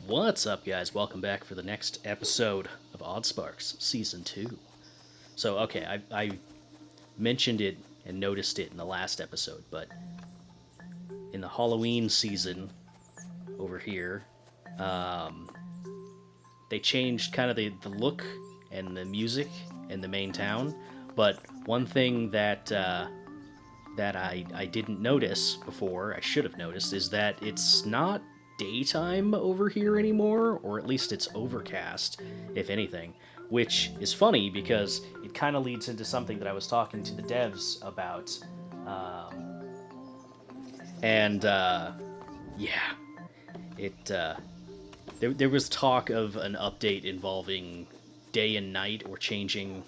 What's up, guys? Welcome back for the next episode of Oddsparks Season 2. So, okay, I mentioned it and noticed it in the last episode, but in the Halloween season over here, um, they changed kind of the look and the music in the main town. But one thing that I didn't notice before, I should have noticed, is that it's not daytime over here anymore, or at least it's overcast, if anything, which is funny because it kind of leads into something that I was talking to the devs about. Um, and yeah, it there was talk of an update involving day and night or changing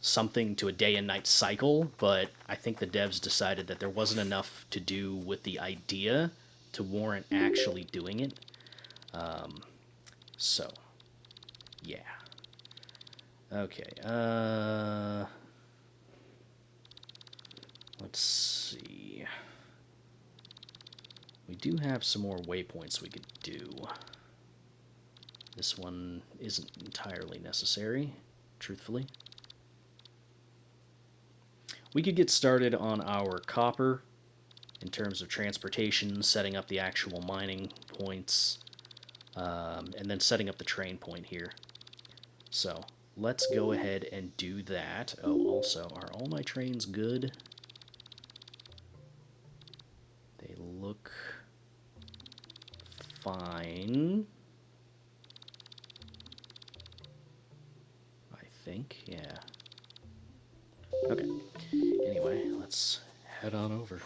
something to a day and night cycle, but I think the devs decided that there wasn't enough to do with the idea to warrant actually doing it. Um, so, yeah. Okay. Let's see. We do have some more waypoints we could do. This one isn't entirely necessary, truthfully. We could get started on our copper in terms of transportation, setting up the actual mining points, and then setting up the train point here. So let's go ahead and do that. Oh, also, are all my trains good? They look fine. I think, yeah. Okay. Anyway, let's head on over.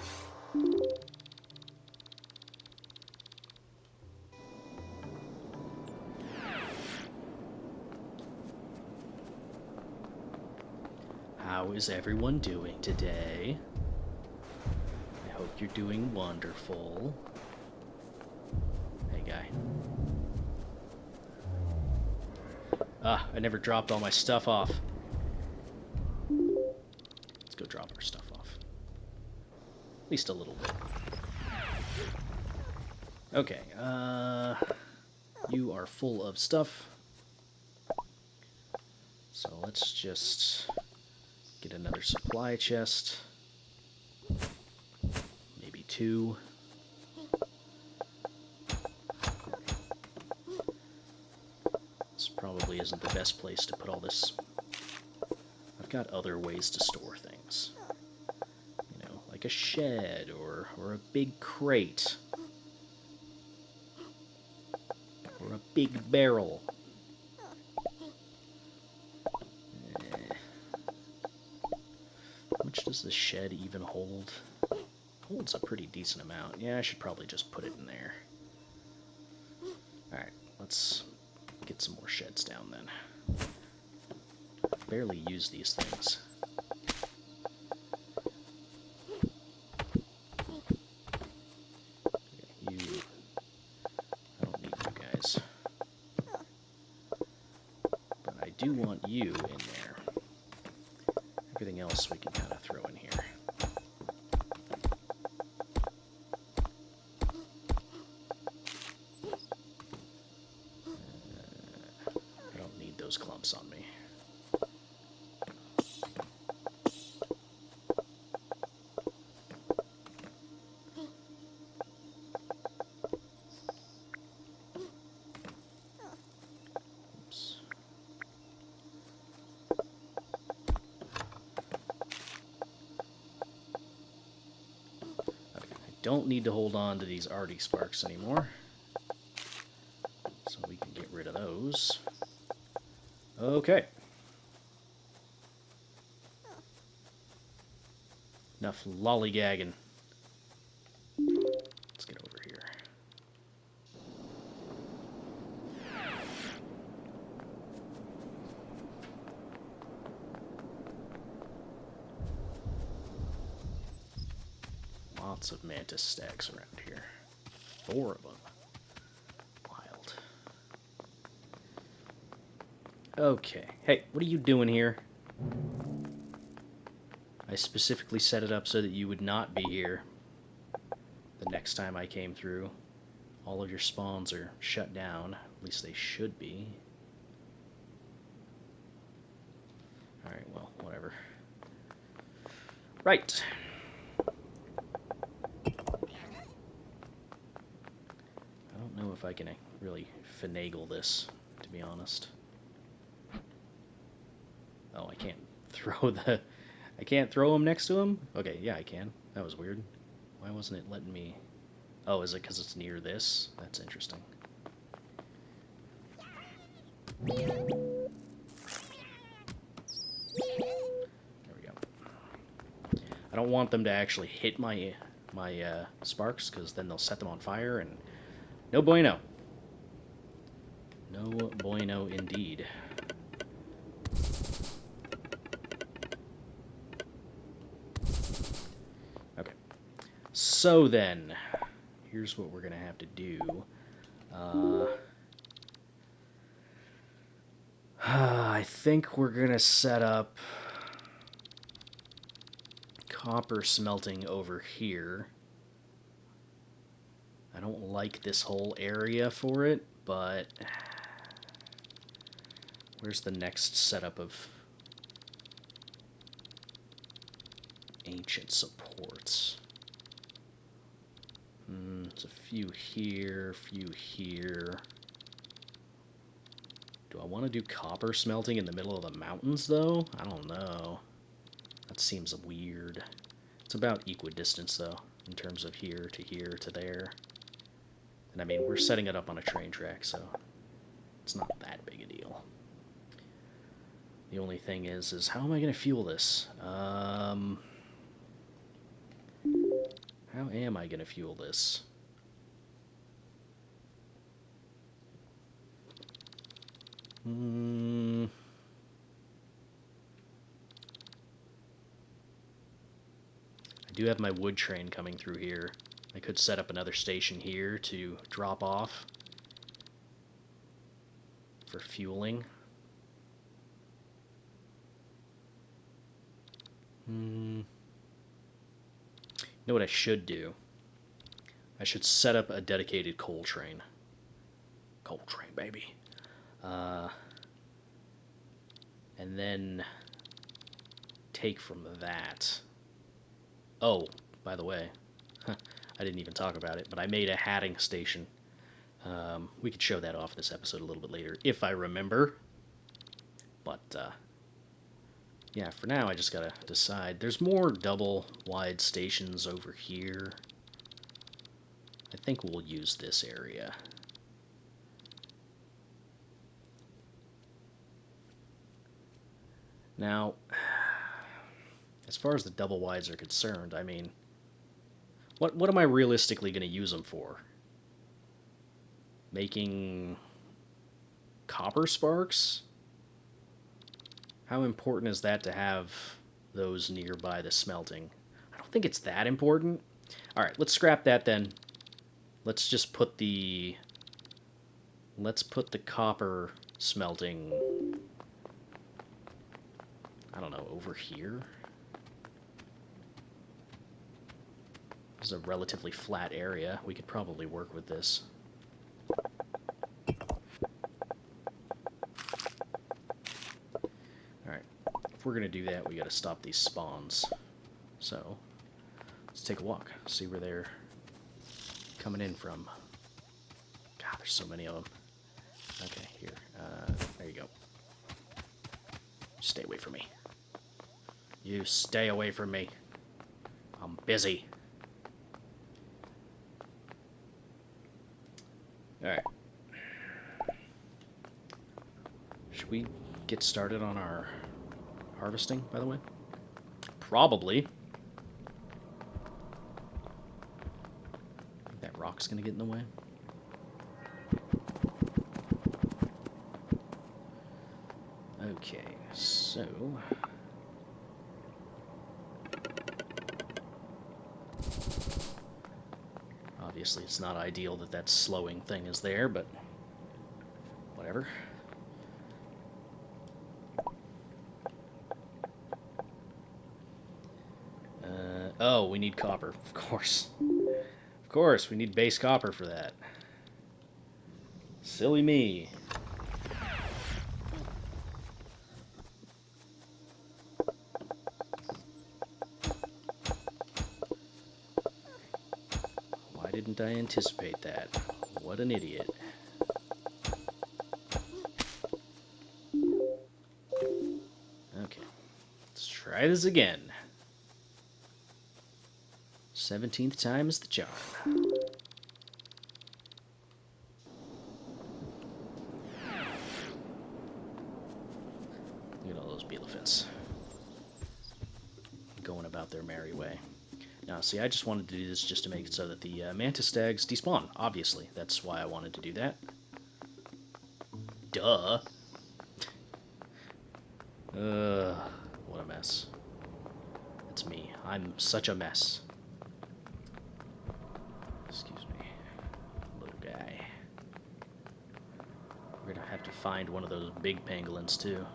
How is everyone doing today? I hope you're doing wonderful. Hey, guy. Ah, I never dropped all my stuff off. Let's go drop our stuff off. At least a little bit. Okay, you are full of stuff. So let's just get another supply chest. Maybe two. This probably isn't the best place to put all this. I've got other ways to store things. You know, like a shed or a big crate. Or a big barrel. How much does the shed even hold? Holds a pretty decent amount. Yeah, I should probably just put it in there. Alright, let's get some more sheds down then. Barely use these things. Okay, I don't need you guys. But I do want you in there. Everything else we can kind of throw in here. I don't need those clumps on me. Oops. Don't need to hold on to these Oddsparks anymore. So we can get rid of those. Okay. Enough lollygagging. Let's get over here. Lots of mantis stacks around here. 4 of them. Wild. Okay. Hey, what are you doing here? I specifically set it up so that you would not be here the next time I came through. all of your spawns are shut down. At least they should be. Alright, well, whatever. Right. I don't know if I can really finagle this, to be honest. Oh, I can't throw the... I can't throw them next to him? Okay, yeah, I can. That was weird. Why wasn't it letting me... Oh, is it because it's near this? That's interesting. There we go. I don't want them to actually hit my sparks, because then they'll set them on fire, and no bueno. No bueno indeed. Okay. So then, here's what we're going to have to do. I think we're going to set up copper smelting over here. I don't like this whole area for it, but where's the next setup of ancient supports? There's a few here, few here. Do I want to do copper smelting in the middle of the mountains, though? I don't know. That seems weird. It's about equidistance, though, in terms of here to there. And I mean, we're setting it up on a train track, so it's not that big a deal. The only thing is how am I going to fuel this? How am I going to fuel this? I do have my wood train coming through here. I could set up another station here to drop off for fueling. You know what I should do? I should set up a dedicated coal train. Coal train, baby. And then take from that. Oh, by the way, I didn't even talk about it, but I made a hatting station. We could show that off this episode a little bit later, if I remember. But, yeah, for now I just gotta decide. There's more double-wide stations over here. I think we'll use this area. Now, as far as the double wides are concerned, I mean, what am I realistically going to use them for? Making copper sparks? How important is that to have those nearby the smelting? I don't think it's that important. All right, let's scrap that then. Let's just put the copper smelting, I don't know, over here. This is a relatively flat area. We could probably work with this. Alright, if we're going to do that, we got to stop these spawns. So, let's take a walk, see where they're coming in from. God, there's so many of them. Okay, here. There you go. Stay away from me. You stay away from me. I'm busy. Alright. Should we get started on our harvesting, by the way? Probably. Think that rock's gonna get in the way. Okay, so... Obviously, it's not ideal that that slowing thing is there, but whatever. Oh, we need copper, of course. Of course, we need base copper for that. Silly me. Why didn't I anticipate that? What an idiot. Okay, let's try this again. 17th time is the charm. Look at all those beetlefists going about their merry way. Now, see, I just wanted to do this just to make it so that the mantis stags despawn. Obviously, that's why I wanted to do that. Duh. What a mess. That's me. I'm such a mess. Excuse me, little guy. We're gonna have to find one of those big pangolins, too.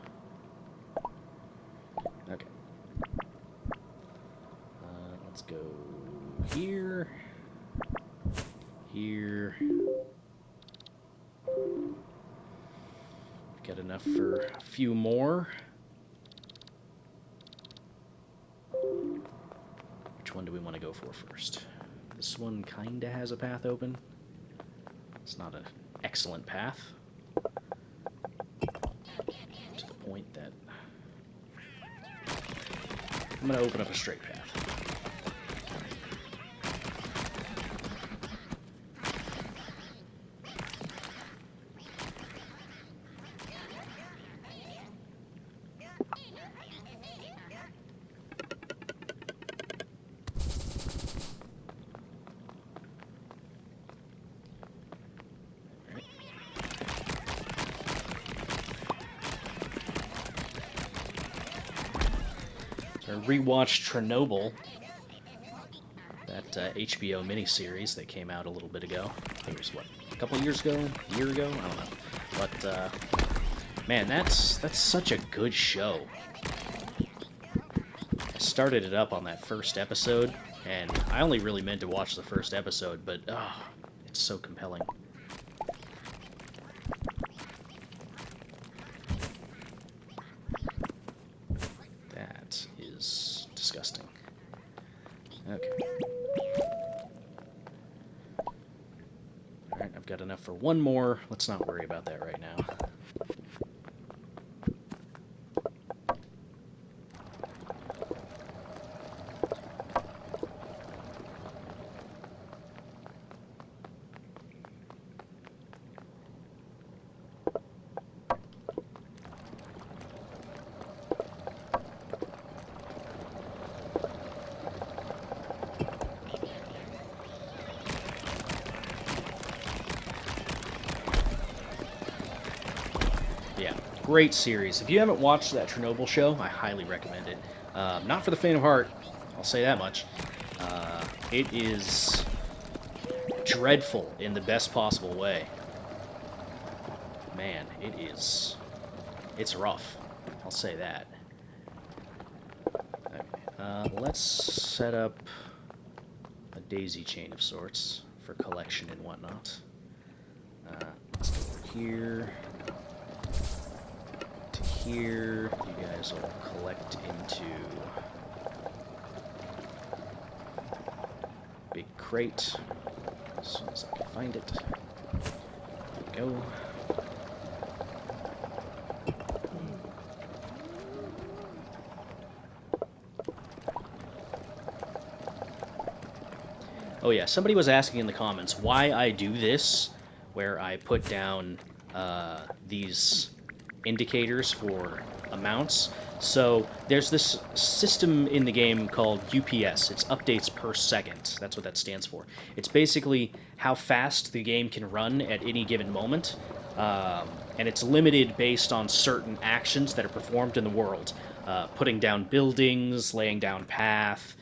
Okay. Let's go here. Here. Got enough for a few more. Which one do we want to go for first? This one kinda has a path open. It's not an excellent path. To the point that I'm gonna open up a straight path. I rewatched Chernobyl, that HBO miniseries that came out a little bit ago. I think it was, what, a couple years ago? A year ago? I don't know. But, man, that's such a good show. I started it up on that first episode, and I only really meant to watch the first episode, but, oh, it's so compelling. Disgusting. Okay. Alright, I've got enough for one more. Let's not worry about that right now. Yeah, great series. If you haven't watched that Chernobyl show, I highly recommend it. Not for the faint of heart, I'll say that much. It is dreadful in the best possible way. Man, it's rough. I'll say that. Okay, let's set up a daisy chain of sorts for collection and whatnot. Let's go over here. Here, you guys will collect into big crate as soon as I can find it. There we go. Oh yeah, somebody was asking in the comments why I do this, where I put down these indicators for amounts. So there's this system in the game called UPS. It's updates per second. That's what that stands for. It's basically how fast the game can run at any given moment, and it's limited based on certain actions that are performed in the world. Putting down buildings, laying down path,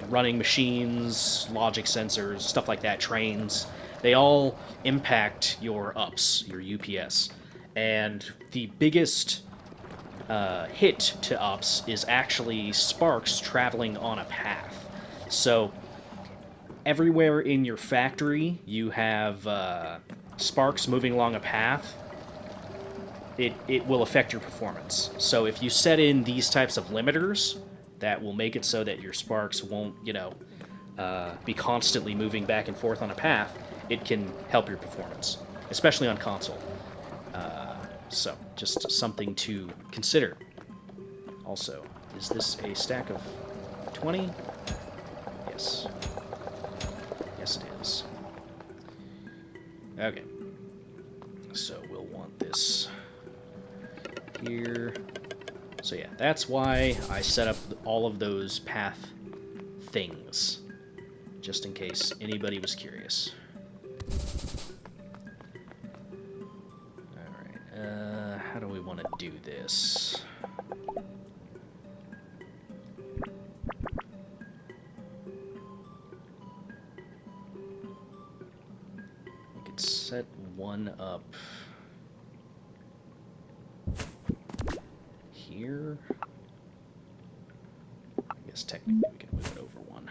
running machines, logic sensors, stuff like that, trains. They all impact your ups, your UPS. And the biggest hit to ups is actually sparks traveling on a path. So everywhere in your factory you have sparks moving along a path, it will affect your performance. So if you set in these types of limiters, that will make it so that your sparks won't, be constantly moving back and forth on a path, it can help your performance, especially on console. So just something to consider. Also, is this a stack of 20? Yes. Yes, it is. Okay. So we'll want this here. So yeah, that's why I set up all of those path things, just in case anybody was curious. Alright, how do we want to do this? We could set one up here. I guess technically we can move it over one.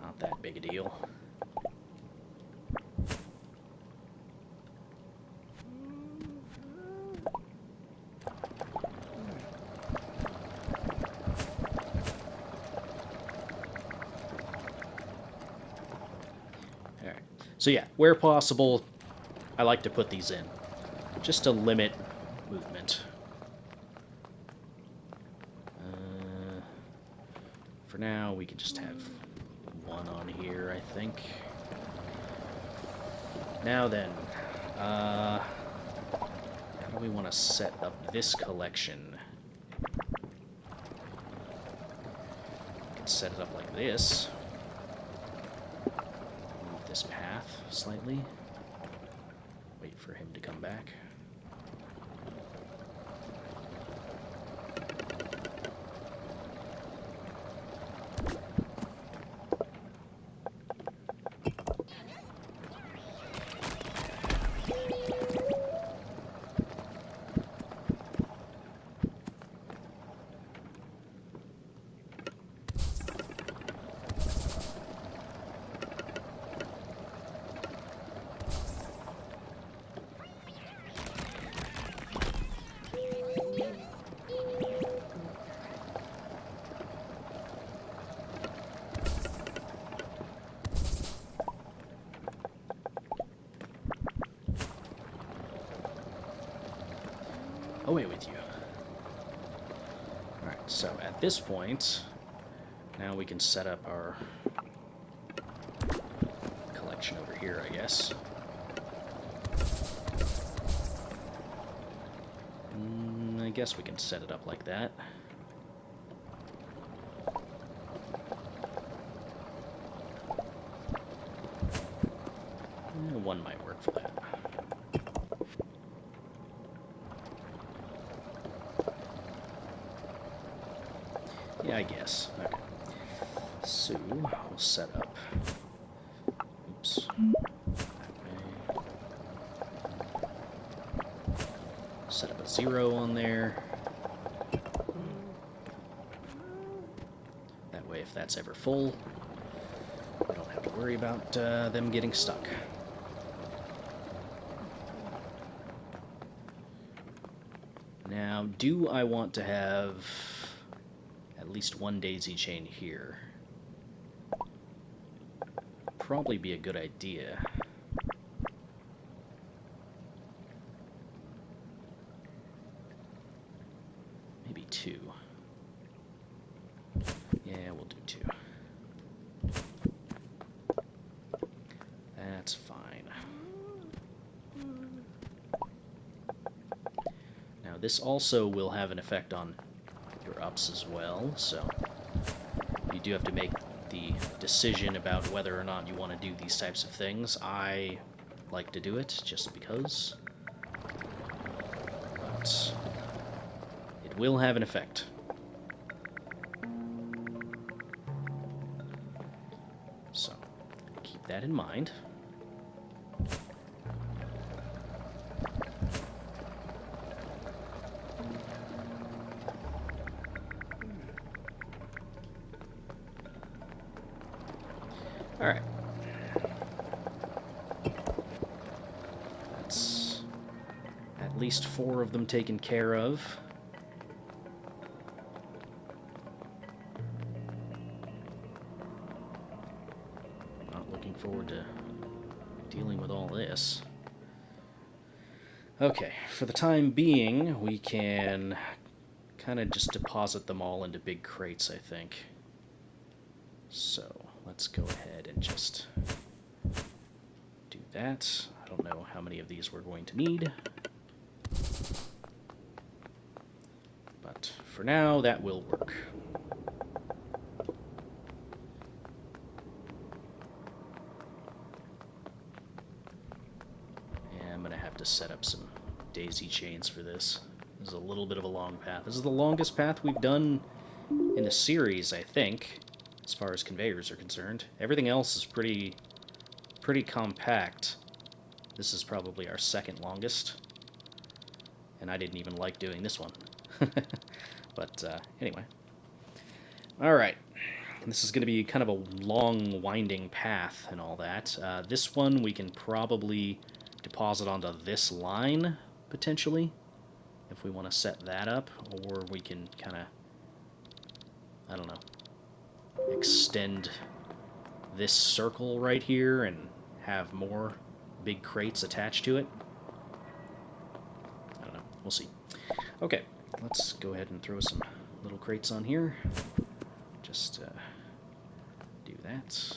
Not that big a deal. Alright, so yeah, where possible, I like to put these in, just to limit movement. For now, we can just have one on here, I think. Now then, how do we want to set up this collection? We can set it up like this. Move this path slightly. Wait for him to come back. Away with you. Alright, so at this point, now we can set up our collection over here, I guess. I guess we can set it up like that. One might work for that. Yeah, I guess. Okay. So, we'll set up... Oops. That way. Set up a 0 on there. That way, if that's ever full, we don't have to worry about them getting stuck. Now, do I want to have at least one daisy chain here? Probably be a good idea. Maybe 2. Yeah, we'll do 2. That's fine. Now, this also will have an effect on your ups as well, so you do have to make the decision about whether or not you want to do these types of things. I like to do it just because, but it will have an effect. So keep that in mind. Alright. That's at least 4 of them taken care of. Not looking forward to dealing with all this. Okay, for the time being, we can kind of just deposit them all into big crates, I think. So, let's go ahead and just do that. I don't know how many of these we're going to need. But for now, that will work. And I'm going to have to set up some daisy chains for this. This is a little bit of a long path. This is the longest path we've done in the series, I think, as far as conveyors are concerned. Everything else is pretty compact. This is probably our second longest, and I didn't even like doing this one. But anyway. Alright, this is going to be kind of a long, winding path and all that. This one we can probably deposit onto this line, potentially, if we want to set that up, or we can kind of, I don't know, extend this circle right here and have more big crates attached to it. I don't know. We'll see. Okay, let's go ahead and throw some little crates on here. Just do that.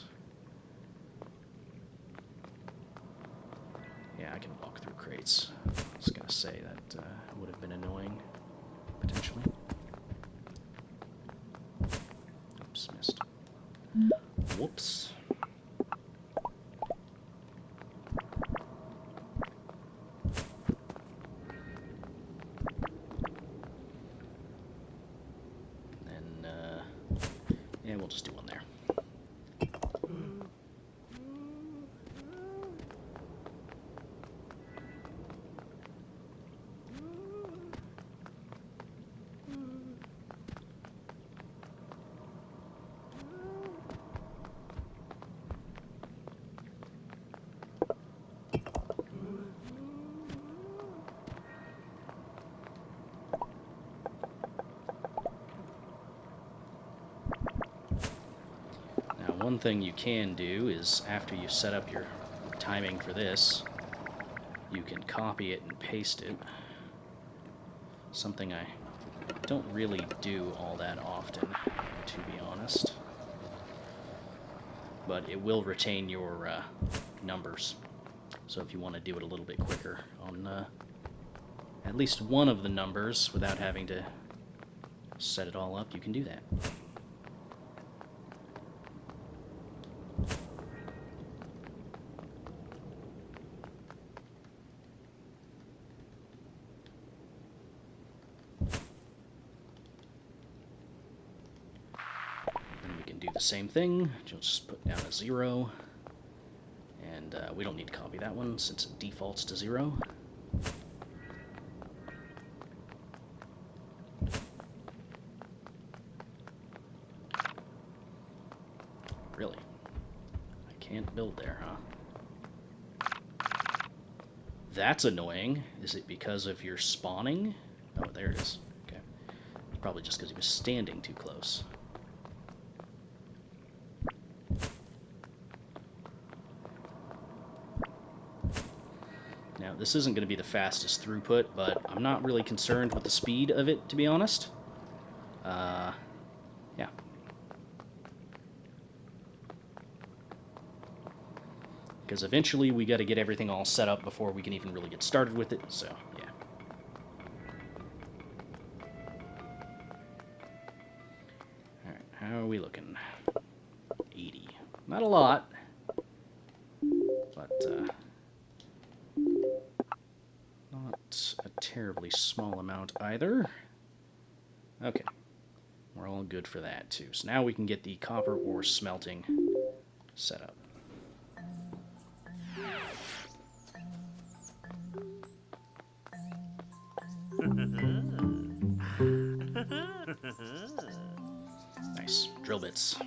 Yeah, I can walk through crates. I was going to say that would have been annoying, potentially. Oops, missed. Whoops. And then, yeah, we'll just do one there. One thing you can do is, after you set up your timing for this, you can copy it and paste it. Something I don't really do all that often, to be honest. But it will retain your numbers. So if you want to do it a little bit quicker on at least one of the numbers without having to set it all up, you can do that. The same thing, just put down a 0, and we don't need to copy that one since it defaults to 0. Really? I can't build there, huh? That's annoying. Is it because of your spawning? Oh, there it is. Okay. Probably just because he was standing too close. Now, this isn't going to be the fastest throughput, but I'm not really concerned with the speed of it, to be honest. Yeah. Because eventually we got to get everything all set up before we can even really get started with it, so, yeah. Alright, how are we looking? 80. Not a lot, but, not a terribly small amount either. Okay, we're all good for that too. So now we can get the copper ore smelting set up. Nice, drill bits.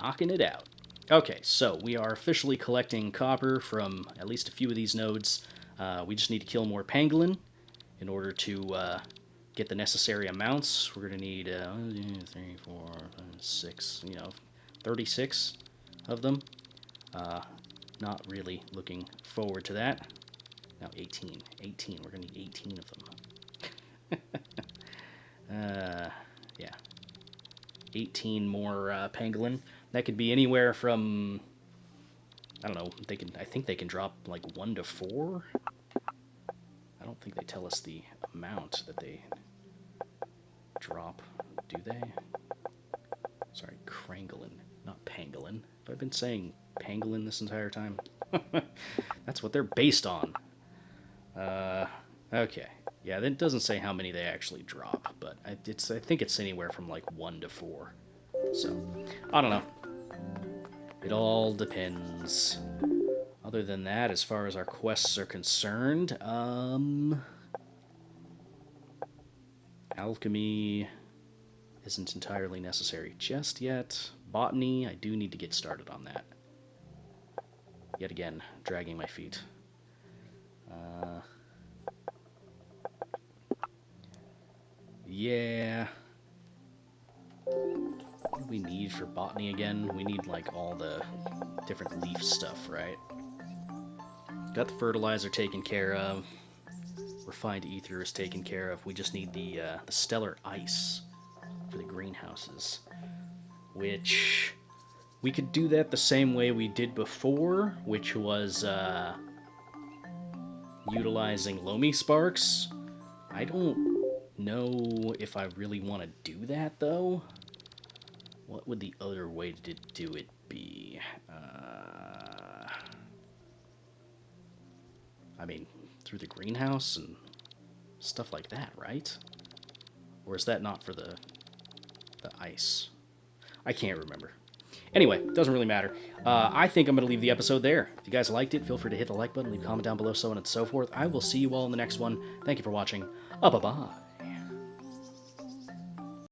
knocking it out. Okay, so we are officially collecting copper from at least a few of these nodes. We just need to kill more pangolin in order to get the necessary amounts. We're going to need 3, 4, 5, 6, 36 of them. Not really looking forward to that. Now 18. 18. We're going to need 18 of them. Yeah. 18 more pangolin. That could be anywhere from, I don't know, I think they can drop like 1 to 4. I don't think they tell us the amount that they drop, do they? Sorry, crangolin, not pangolin. Have I been saying pangolin this entire time? That's what they're based on. Okay. Yeah, that doesn't say how many they actually drop, but I think it's anywhere from like 1 to 4. So, I don't know. It all depends. Other than that, as far as our quests are concerned, alchemy isn't entirely necessary just yet. Botany, I do need to get started on that. Yet again, dragging my feet. Yeah. What do we need for botany again? We need like all the different leaf stuff, right? Got the fertilizer taken care of. Refined ether is taken care of. We just need the stellar ice for the greenhouses, which we could do that the same way we did before, which was utilizing Lomi Sparks. I don't know if I really want to do that, though. What would the other way to do it be? I mean, through the greenhouse and stuff like that, right? Or is that not for the ice? I can't remember. Anyway, doesn't really matter. I think I'm going to leave the episode there. If you guys liked it, feel free to hit the like button, leave a comment down below, so on and so forth. I will see you all in the next one. Thank you for watching. Bye-bye.